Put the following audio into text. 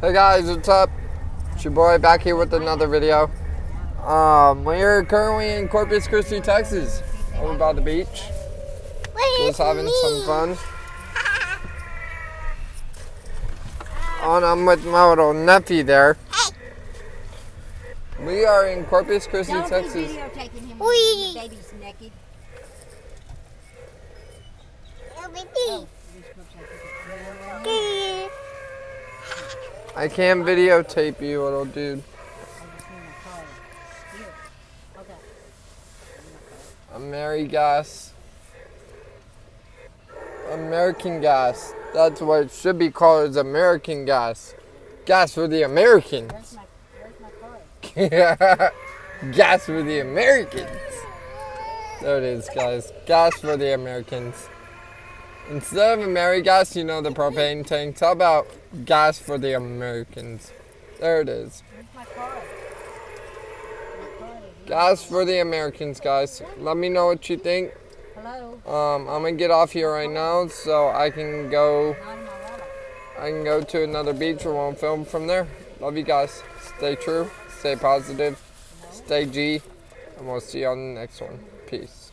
Hey guys, what's up? It's your boy back here with another video. We're currently in Corpus Christi, Texas, over by the beach. Just having some fun. And I'm with my little nephew there. We are in Corpus Christi, Texas. Videotaping him when the baby's naked. I can't videotape you, little dude. AmeriGas. American gas. That's what it should be called, is American gas. Gas for the Americans. Where's my car? Gas for the Americans. There it is, guys. Gas for the Americans. Instead of AmeriGas, you know, the propane tanks. How about gas for the Americans? There it is. Where's my car? Gas for the Americans, guys. Let me know what you think. Hello? I'm gonna get off here right now so I can go. Not in my wallet. I can go to another beach and we'll film from there. Love you guys. Stay true. Stay positive. Stay G. And we'll see you on the next one. Peace.